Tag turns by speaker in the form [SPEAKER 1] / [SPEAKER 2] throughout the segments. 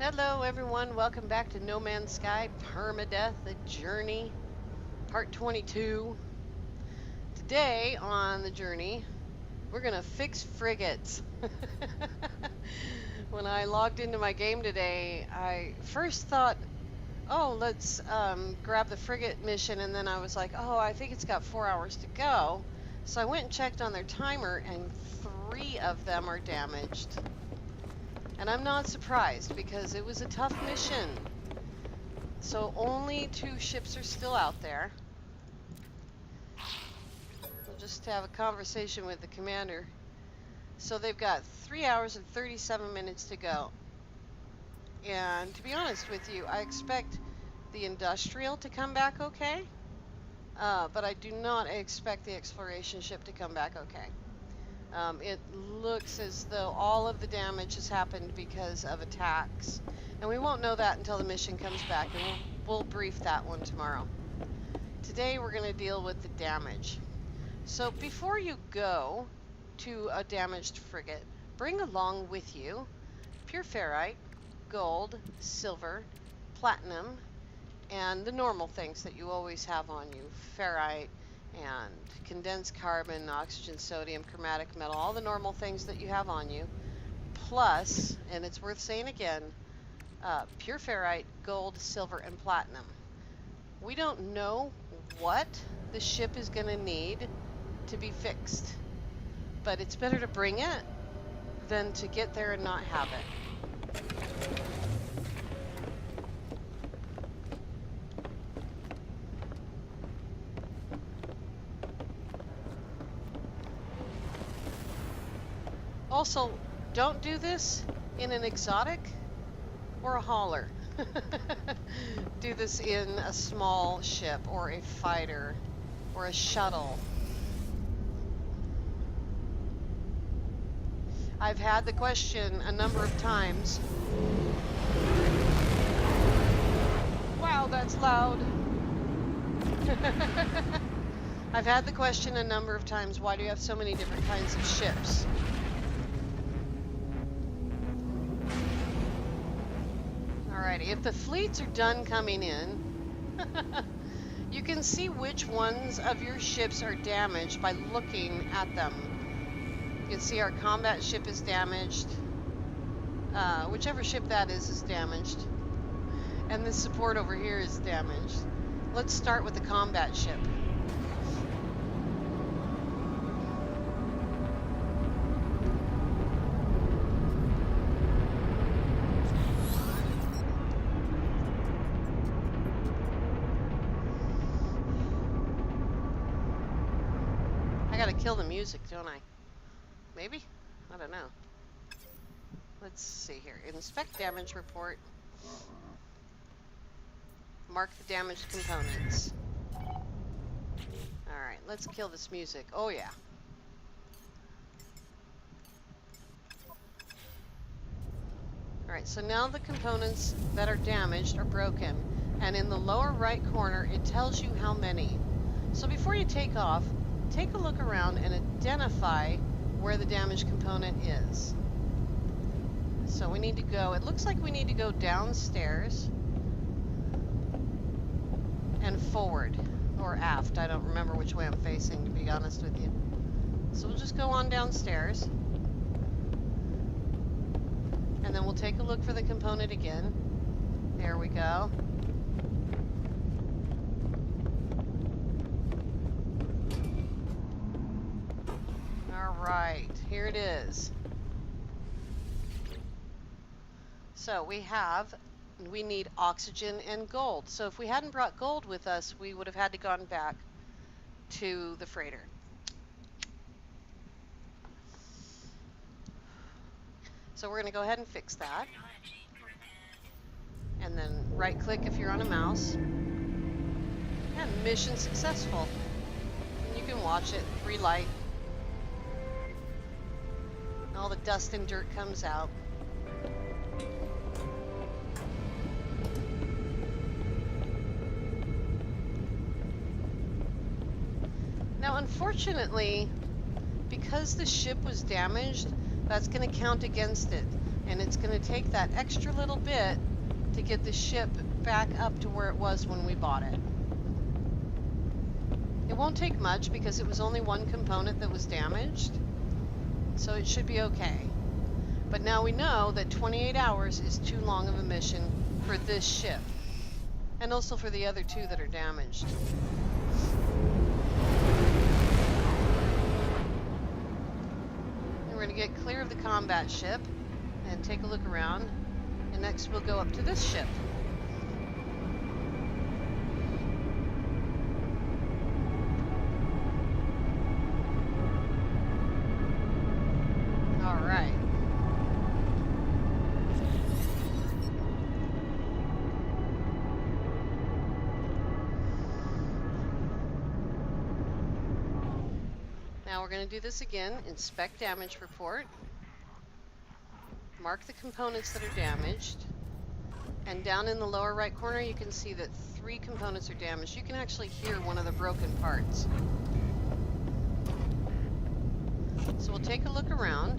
[SPEAKER 1] Hello everyone, welcome back to No Man's Sky, Permadeath, The Journey, Part 22. Today on the journey, we're going to fix frigates. When I logged into my game today, I first thought, oh, let's grab the frigate mission, and then I was like, oh, I think it's got 4 hours to go. So I went and checked on their timer, and 3 of them are damaged. And I'm not surprised because it was a tough mission. So only 2 ships are still out there. We'll just have a conversation with the commander. So they've got 3 hours and 37 minutes to go. And to be honest with you, I expect the industrial to come back okay. But I do not expect the exploration ship to come back okay. It looks as though all of the damage has happened because of attacks. And we won't know that until the mission comes back, and we'll brief that one tomorrow. Today we're going to deal with the damage. So before you go to a damaged frigate, bring along with you pure ferrite, gold, silver, platinum, and the normal things that you always have on you. Ferrite and condensed carbon, oxygen, sodium, chromatic metal, all the normal things that you have on you. Plus, and it's worth saying again, pure ferrite, gold, silver, and platinum. We don't know what the ship is going to need to be fixed, but it's better to bring it than to get there and not have it. Also, don't do this in an exotic or a hauler. Do this in a small ship or a fighter or a shuttle. I've had the question a number of times. Wow, that's loud. I've had the question a number of times, why do you have so many different kinds of ships? Alrighty, if the fleets are done coming in, you can see which ones of your ships are damaged by looking at them. You can see our combat ship is damaged. Whichever ship that is damaged. And the support over here is damaged. Let's start with the combat ship. Kill the music, don't I? Maybe? I don't know. Let's see here. Inspect damage report. Mark the damaged components. Alright, let's kill this music. Oh yeah. Alright, so now the components that are damaged are broken. And in the lower right corner, it tells you how many. So before you take off, take a look around and identify where the damaged component is. So we need to go, it looks like we need to go downstairs and forward, or aft. I don't remember which way I'm facing, to be honest with you. So we'll just go on downstairs. And then we'll take a look for the component again. There we go. Right, here it is. So we need oxygen and gold. So if we hadn't brought gold with us, we would have had to gone back to the freighter. So we're going to go ahead and fix that. And then right click if you're on a mouse. And mission successful. And you can watch it, relight. All the dust and dirt comes out. Now, unfortunately, because the ship was damaged, that's going to count against it. And it's going to take that extra little bit to get the ship back up to where it was when we bought it. It won't take much because it was only one component that was damaged, so it should be okay. But now we know that 28 hours is too long of a mission for this ship, and also for the other two that are damaged. And we're going to get clear of the combat ship and take a look around, and next we'll go up to this ship. Alright. Now we're going to do this again. Inspect damage report. Mark the components that are damaged, and down in the lower right corner you can see that 3 components are damaged. You can actually hear one of the broken parts. So we'll take a look around.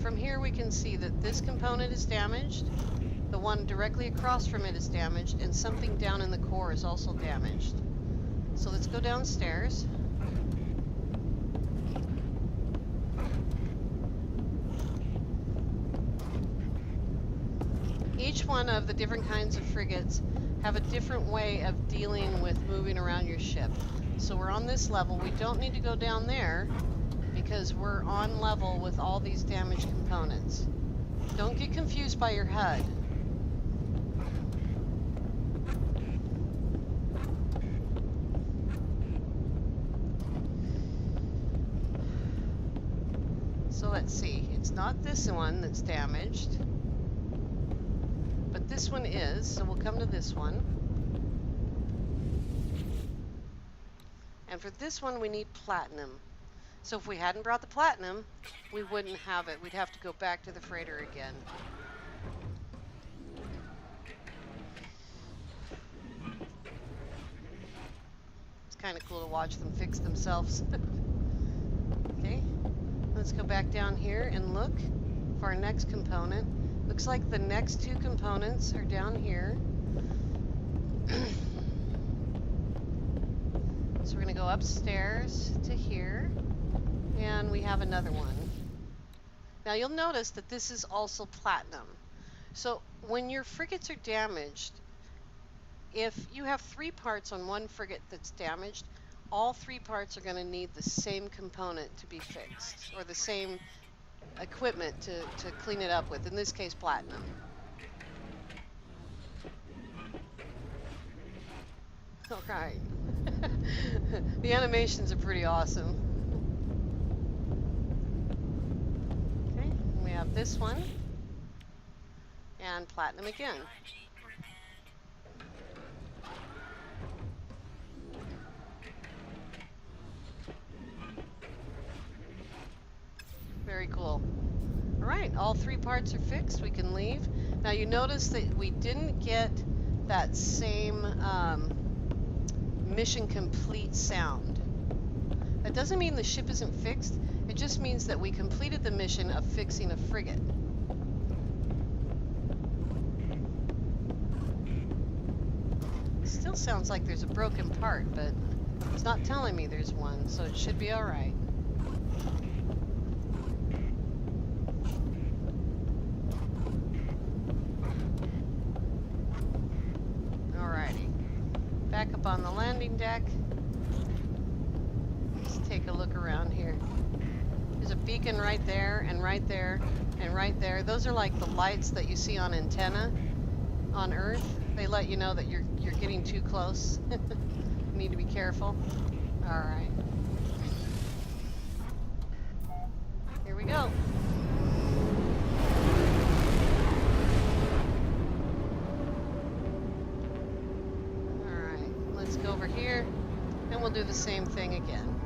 [SPEAKER 1] From here we can see that this component is damaged, the one directly across from it is damaged, and something down in the core is also damaged. So let's go downstairs. Each one of the different kinds of frigates have a different way of dealing with moving around your ship. So we're on this level. We don't need to go down there because we're on level with all these damaged components. Don't get confused by your HUD. So let's see. It's not this one that's damaged, but this one is, so we'll come to this one. And for this one we need platinum. So if we hadn't brought the platinum, we wouldn't have it. We'd have to go back to the freighter again. It's kind of cool to watch them fix themselves. Okay, let's go back down here and look for our next component. Looks like the next 2 components are down here. So we're going to go upstairs to here, and we have another one. Now you'll notice that this is also platinum. So when your frigates are damaged, if you have 3 parts on one frigate that's damaged, all 3 parts are going to need the same component to be fixed, or the same equipment to clean it up with, in this case platinum. Alright. The animations are pretty awesome. Okay, we have this one, and platinum again. Very cool. Alright, all 3 parts are fixed. We can leave. Now you notice that we didn't get that same mission complete sound. That doesn't mean the ship isn't fixed. It just means that we completed the mission of fixing a frigate. Still sounds like there's a broken part, but it's not telling me there's one, so it should be alright. Back up on the landing deck. Let's take a look around here. There's a beacon right there, and right there, and right there. Those are like the lights that you see on antenna on Earth. They let you know that you're getting too close. You need to be careful. All right. Here we go. Over here, and we'll do the same thing again.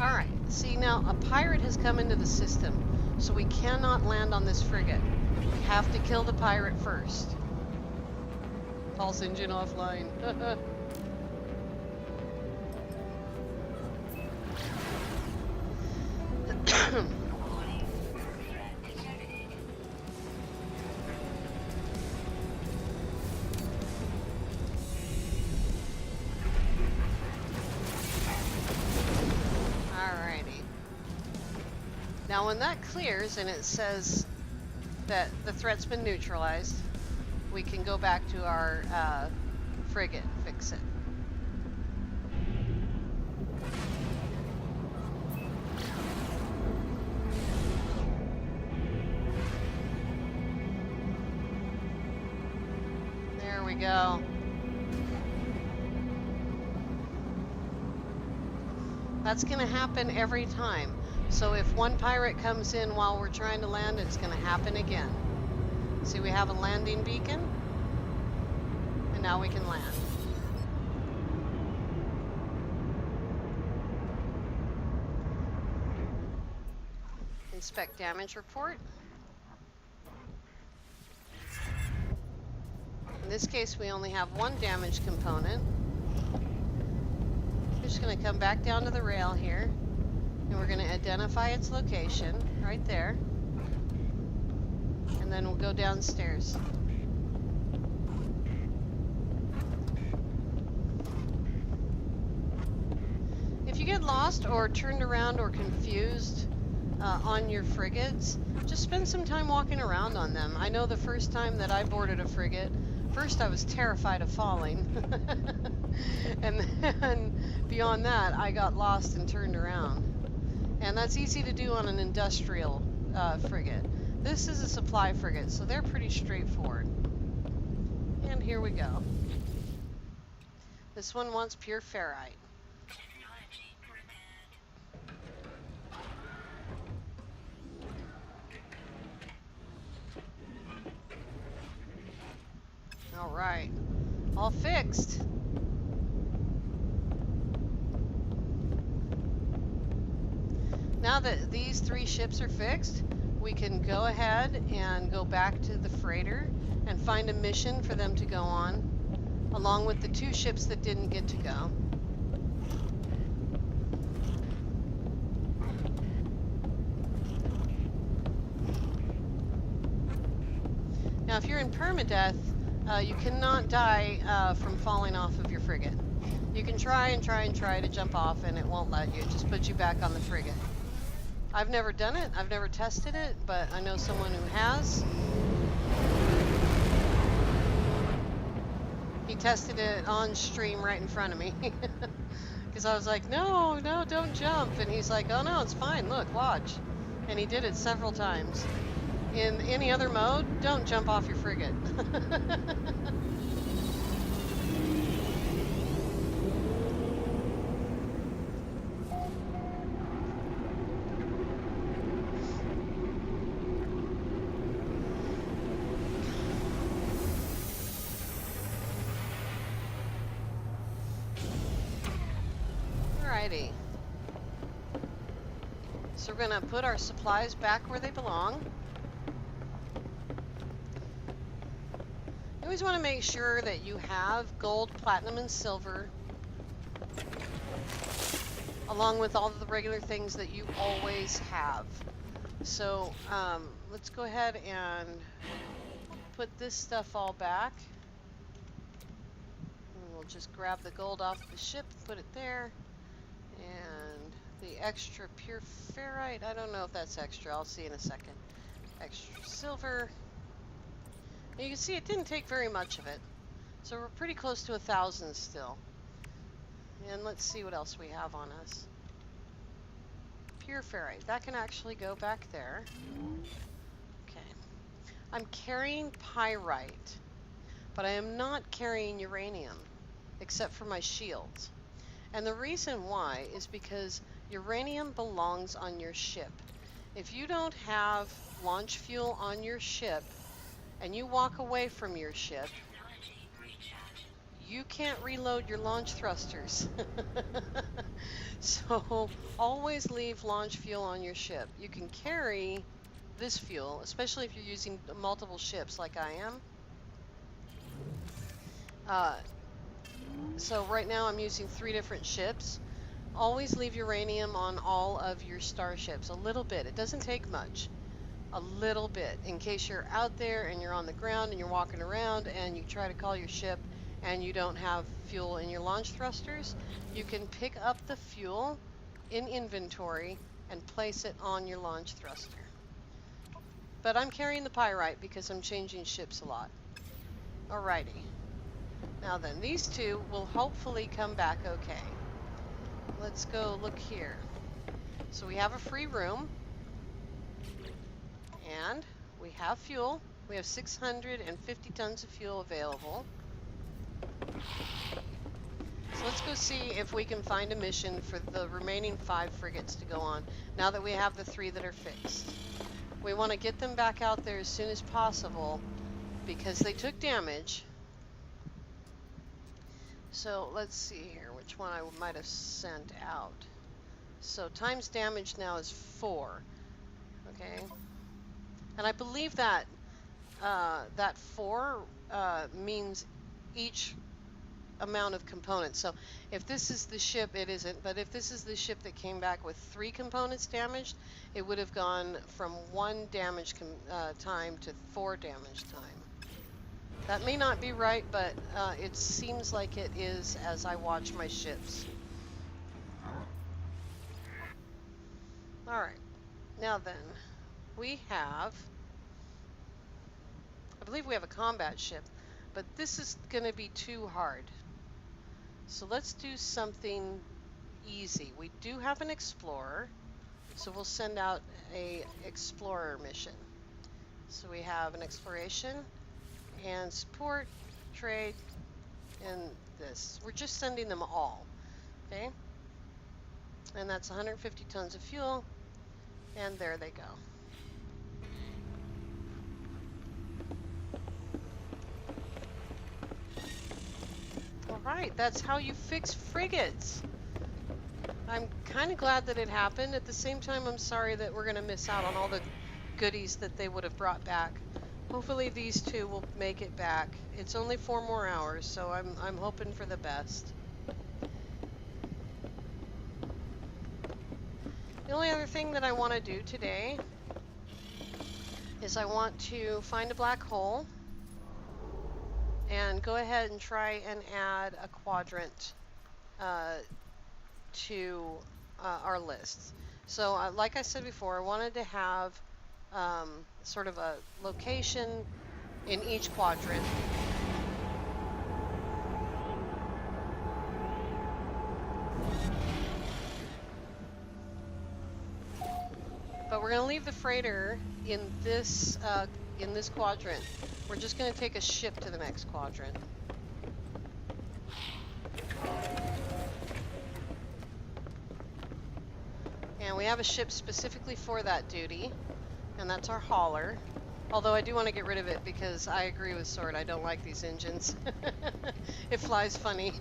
[SPEAKER 1] Alright, see now a pirate has come into the system, so we cannot land on this frigate. We have to kill the pirate first. Pulse engine offline. Alrighty. Now when that clears and it says that the threat's been neutralized, we can go back to our frigate, fix it. There we go. That's going to happen every time. So if one pirate comes in while we're trying to land, it's going to happen again. See, we have a landing beacon, and now we can land. Inspect damage report. In this case, we only have one damage component. We're just going to come back down to the rail here, and we're going to identify its location right there. And then we'll go downstairs. If you get lost or turned around or confused on your frigates, just spend some time walking around on them. I know the first time that I boarded a frigate, first I was terrified of falling. And then beyond that, I got lost and turned around. And that's easy to do on an industrial frigate. This is a supply frigate, so they're pretty straightforward. And here we go. This one wants pure ferrite. All right, all fixed. Now that these 3 ships are fixed, we can go ahead and go back to the freighter and find a mission for them to go on, along with the 2 ships that didn't get to go. Now, if you're in permadeath, you cannot die from falling off of your frigate. You can try and try and try to jump off, and it won't let you. It just puts you back on the frigate. I've never done it, I've never tested it, but I know someone who has. He tested it on stream right in front of me. Because I was like, no, don't jump. And he's like, oh no, it's fine, look, watch. And he did it several times. In any other mode, don't jump off your frigate. Alrighty. So we're going to put our supplies back where they belong. You always want to make sure that you have gold, platinum, and silver, along with all of the regular things that you always have. So let's go ahead and put this stuff all back. And we'll just grab the gold off the ship, put it there. And the extra pure ferrite, I don't know if that's extra, I'll see in a second. Extra silver. And you can see it didn't take very much of it. So we're pretty close to 1,000 still. And let's see what else we have on us. Pure ferrite, that can actually go back there. Okay. I'm carrying pyrite, but I am not carrying uranium, except for my shields. And the reason why is because uranium belongs on your ship. If you don't have launch fuel on your ship, and you walk away from your ship, you can't reload your launch thrusters. So always leave launch fuel on your ship. You can carry this fuel, especially if you're using multiple ships like I am. So right now I'm using 3 different ships. Always leave uranium on all of your starships, a little bit. It doesn't take much. A little bit, in case you're out there and you're on the ground and you're walking around and you try to call your ship and you don't have fuel in your launch thrusters. You can pick up the fuel in inventory and place it on your launch thruster. But I'm carrying the pyrite because I'm changing ships a lot. Alrighty. Now then, these 2 will hopefully come back okay. Let's go look here. So we have a free room. And we have fuel. We have 650 tons of fuel available. So let's go see if we can find a mission for the remaining 5 frigates to go on, now that we have the 3 that are fixed. We want to get them back out there as soon as possible because they took damage. So let's see here which one I might have sent out. So times damage now is 4. Okay. And I believe that that 4 means each amount of components. So if this is the ship, it isn't. But if this is the ship that came back with 3 components damaged, it would have gone from 1 damage time to 4 damage time. That may not be right, but it seems like it is as I watch my ships. Alright, now then, we have, I believe we have a combat ship, but this is going to be too hard. So let's do something easy. We do have an explorer, so we'll send out a explorer mission. So we have an exploration and support, trade, and this. We're just sending them all, okay? And that's 150 tons of fuel, and there they go. Alright, that's how you fix frigates. I'm kind of glad that it happened. At the same time, I'm sorry that we're going to miss out on all the goodies that they would have brought back. Hopefully these 2 will make it back. It's only 4 more hours, so I'm hoping for the best. The only other thing that I want to do today is I want to find a black hole and go ahead and try and add a quadrant to our list. So like I said before, I wanted to have sort of a location in each quadrant. But we're going to leave the freighter in this quadrant. We're just going to take a ship to the next quadrant. And we have a ship specifically for that duty, and that's our hauler. Although I do want to get rid of it because I agree with Sword, I don't like these engines. It flies funny.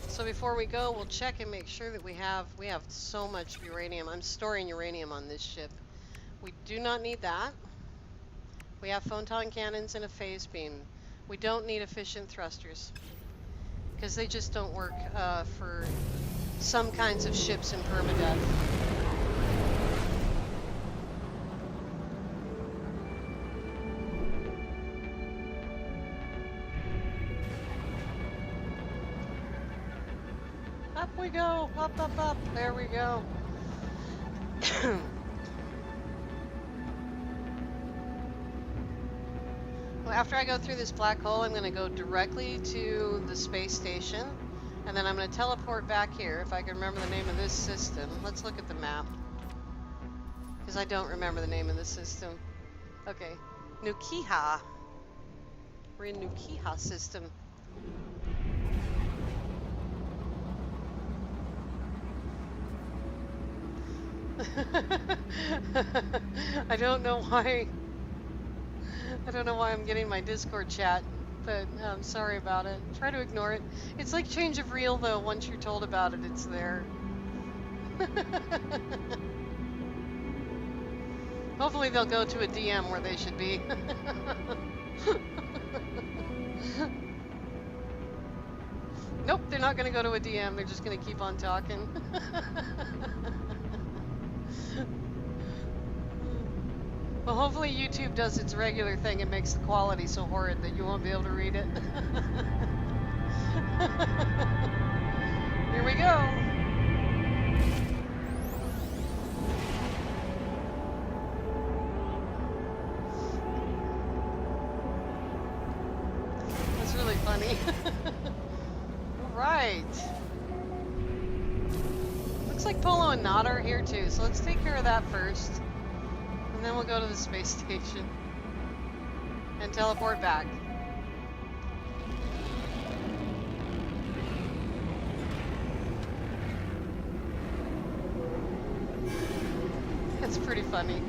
[SPEAKER 1] So before we go, we'll check and make sure that we have so much uranium. I'm storing uranium on this ship. We do not need that. We have photon cannons and a phase beam. We don't need efficient thrusters because they just don't work for some kinds of ships in permadeath. Up we go, up, up, up, there we go. Well, after I go through this black hole, I'm going to go directly to the space station, and then I'm going to teleport back here, if I can remember the name of this system. Let's look at the map, because I don't remember the name of the system. Okay, Nukiha. We're in Nukiha system. I don't know why I'm getting my Discord chat, but I'm sorry about it. Try to ignore it. It's like change of reel though, once you're told about it, it's there. Hopefully they'll go to a DM where they should be. Nope, they're not going to go to a DM. They're just going to keep on talking. Well, hopefully YouTube does its regular thing and makes the quality so horrid that you won't be able to read it. Here we go. That's really funny. All right. Looks like Polo and Nada are here too, so let's take care of that first. And then we'll go to the space station and teleport back. It's pretty funny.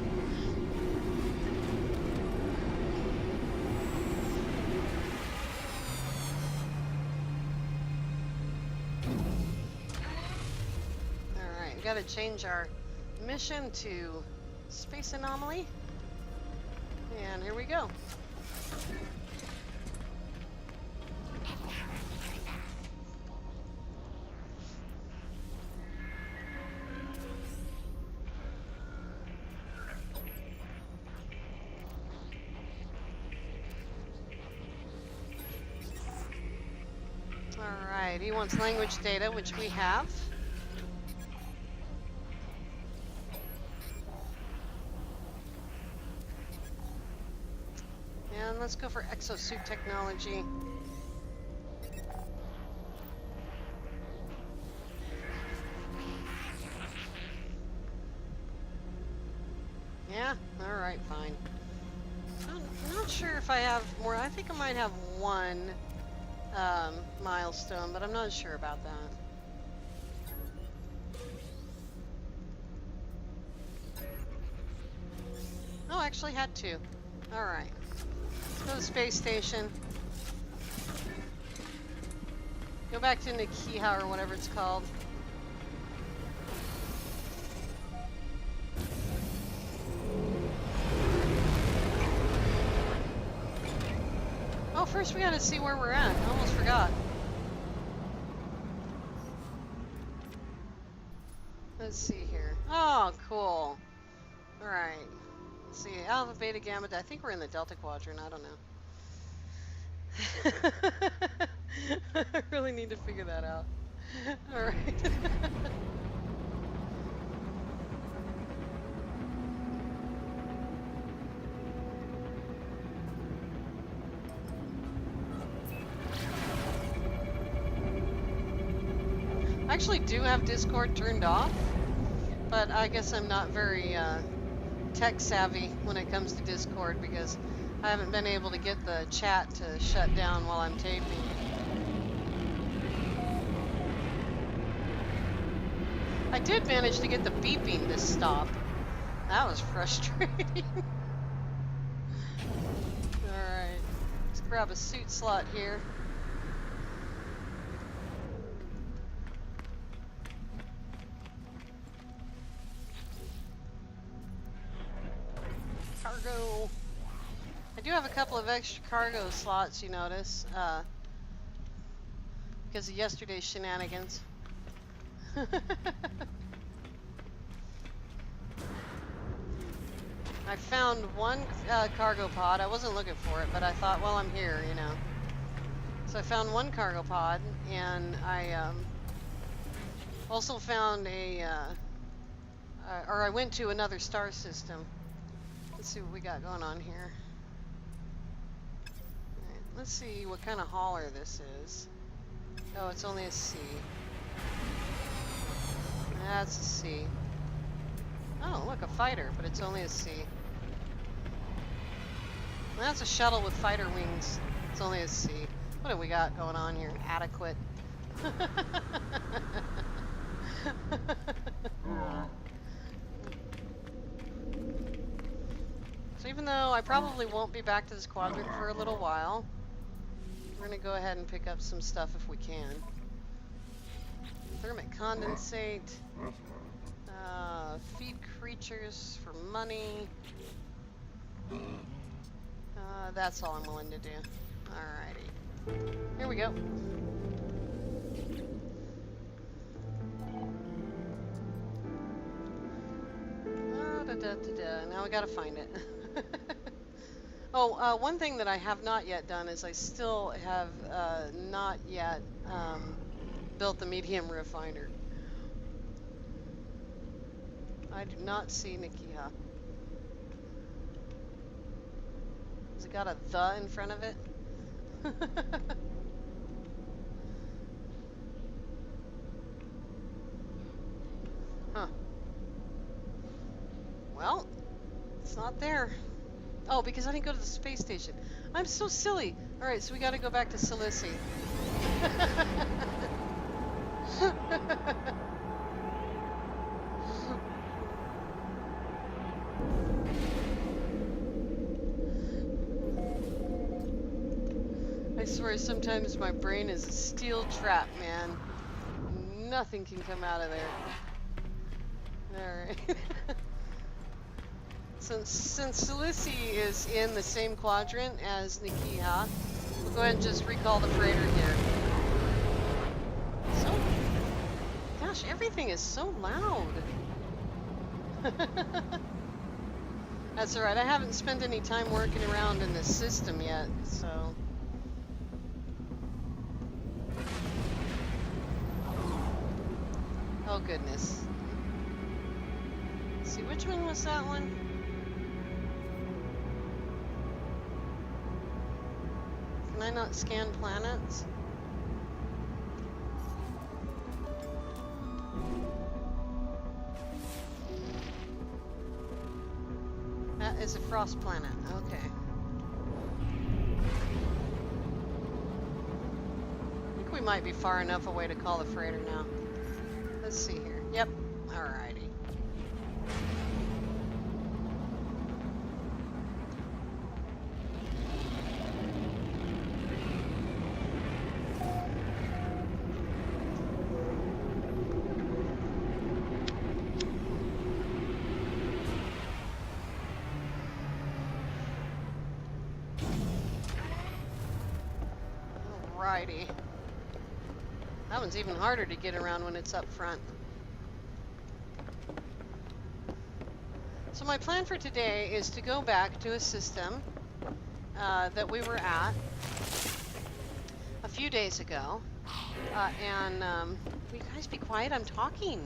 [SPEAKER 1] Alright, we gotta change our mission to Space Anomaly. And here we go. Alright, he wants language data, which we have. And let's go for exosuit technology. Yeah? Alright, fine. I'm not sure if I have more. I think I might have one milestone, but I'm not sure about that. Oh, I actually had two. Alright. Let's go to the space station. Go back to Nikiha or whatever it's called. Oh, first we gotta see where we're at. I almost forgot. Let's see here. Oh, cool. Alright. Let's see. Alpha, Beta, Gamma. I think we're in the Delta Quadrant. I don't know. I really need to figure that out. Alright. I actually do have Discord turned off, but I guess I'm not very tech savvy when it comes to Discord because I haven't been able to get the chat to shut down while I'm taping. I did manage to get the beeping to stop. That was frustrating. Alright, let's grab a suit slot here. Cargo. I do have a couple of extra cargo slots, you notice, because of yesterday's shenanigans. I found one cargo pod. I wasn't looking for it, but I thought, well, I'm here, you know. So I found one cargo pod, and I also found a, or I went to another star system. Let's see what we got going on here. Right, let's see what kind of hauler this is. Oh, it's only a C. That's a C. Oh, look, a fighter, but it's only a C. That's a shuttle with fighter wings. It's only a C. What have we got going on here? Adequate. So even though I probably won't be back to this quadrant for a little while, we're going to go ahead and pick up some stuff if we can. Thermic condensate. Feed creatures for money. That's all I'm willing to do. Alrighty. Here we go. Now we gotta find it. Oh, one thing that I have not yet done is I still have not yet built the medium refiner. I do not see Nikiha. Has it got a "the" in front of it? Huh. Well, it's not there. Oh, because I didn't go to the space station. I'm so silly. Alright, so we gotta go back to Silici. I swear sometimes my brain is a steel trap, man. Nothing can come out of there. Alright. Since Silici is in the same quadrant as Nikiha, we'll go ahead and just recall the freighter here. So, gosh, everything is so loud. That's alright, I haven't spent any time working around in this system yet, so... Oh goodness. Let's see, which one was that one? Can I not scan planets? That is a frost planet, okay. I think we might be far enough away to call the freighter now. Let's see here. Yep, alrighty. Alrighty. That one's even harder to get around when it's up front. So my plan for today is to go back to a system that we were at a few days ago. Will you guys be quiet? I'm talking.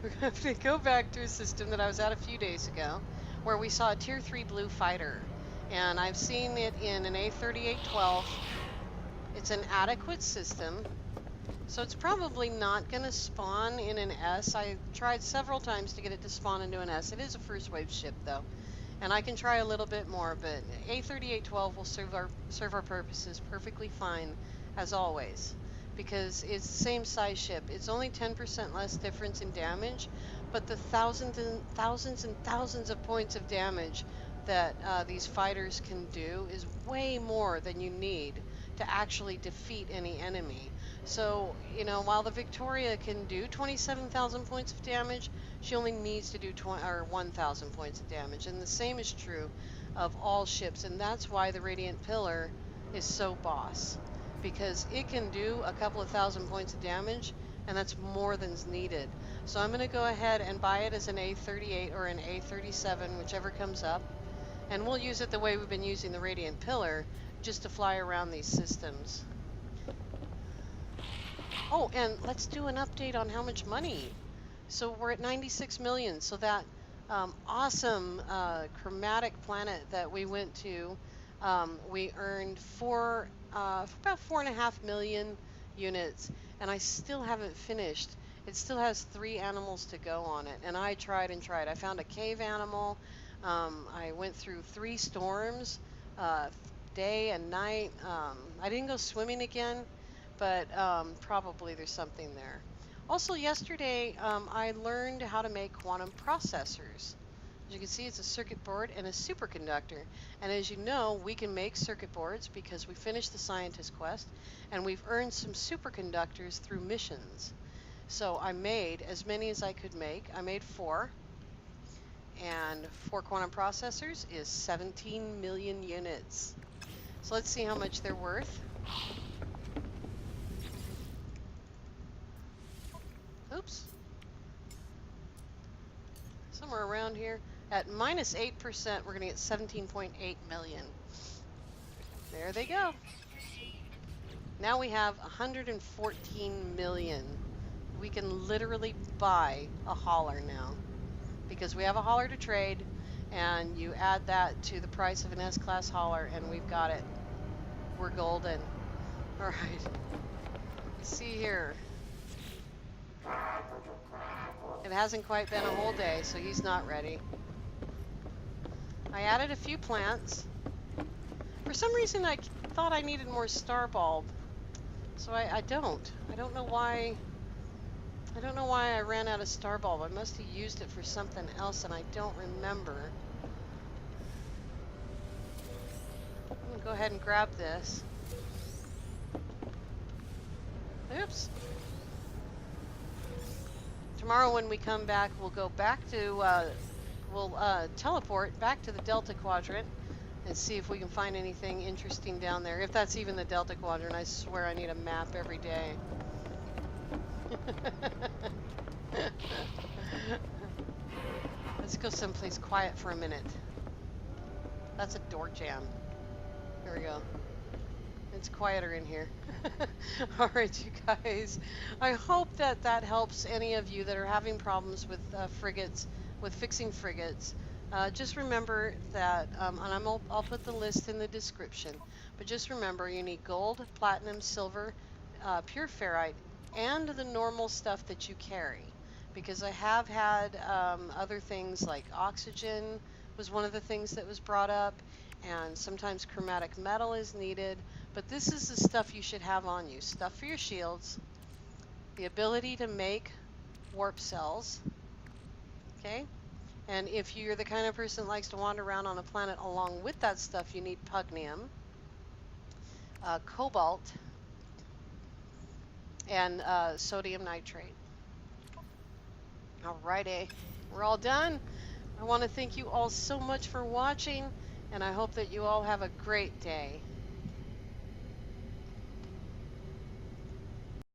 [SPEAKER 1] We're going to go back to a system that I was at a few days ago where we saw a Tier 3 blue fighter. And I've seen it in an A3812. It's an adequate system. So it's probably not going to spawn in an S. I tried several times to get it to spawn into an S. It is a first wave ship though. And I can try a little bit more, but A3812 will serve our purposes perfectly fine as always. Because it's the same size ship. It's only 10% less difference in damage, but the thousands and thousands of points of damage that these fighters can do is way more than you need to actually defeat any enemy. So, you know, while the Victoria can do 27,000 points of damage, she only needs to do 1,000 points of damage. And the same is true of all ships, and that's why the Radiant Pillar is so boss. Because it can do a couple of thousand points of damage, and that's more than's needed. So I'm going to go ahead and buy it as an A38 or an A37, whichever comes up. And we'll use it the way we've been using the Radiant Pillar, just to fly around these systems. Oh, and let's do an update on how much money. So we're at 96 million. So that awesome chromatic planet that we went to, we earned about 4.5 million units, and I still haven't finished. It still has 3 animals to go on it, and I tried and tried. I found a cave animal. I went through 3 storms, day and night. I didn't go swimming again, but probably there's something there. Also yesterday, I learned how to make quantum processors. As you can see, it's a circuit board and a superconductor. And as you know, we can make circuit boards because we finished the scientist quest, and we've earned some superconductors through missions. So I made as many as I could make. I made 4. And 4 quantum processors is 17 million units. So let's see how much they're worth. Oops. Somewhere around here. At minus 8%, we're going to get 17.8 million. There they go. Now we have 114 million. We can literally buy a hauler now because we have a hauler to trade, and you add that to the price of an S-Class hauler and we've got it. We're golden. All right. Let's see here. It hasn't quite been a whole day, so he's not ready. I added a few plants. For some reason, I thought I needed more star bulb, so I don't. I don't know why. I don't know why I ran out of star bulb. I must have used it for something else, and I don't remember. I'm gonna go ahead and grab this. Oops. Tomorrow when we come back, we'll go back to, we'll teleport back to the Delta Quadrant and see if we can find anything interesting down there. If that's even the Delta Quadrant, I swear I need a map every day. Let's go someplace quiet for a minute. That's a door jam. Here we go. It's quieter in here. All right, you guys. I hope that that helps any of you that are having problems with frigates, with fixing frigates. Just remember that, and I'll put the list in the description, but just remember you need gold, platinum, silver, pure ferrite, and the normal stuff that you carry. Because I have had other things like oxygen was one of the things that was brought up, and sometimes chromatic metal is needed. But this is the stuff you should have on you. Stuff for your shields, the ability to make warp cells, okay? And if you're the kind of person that likes to wander around on a planet along with that stuff, you need pugnium, cobalt, and sodium nitrate. Alrighty, we're all done. I want to thank you all so much for watching, and I hope that you all have a great day.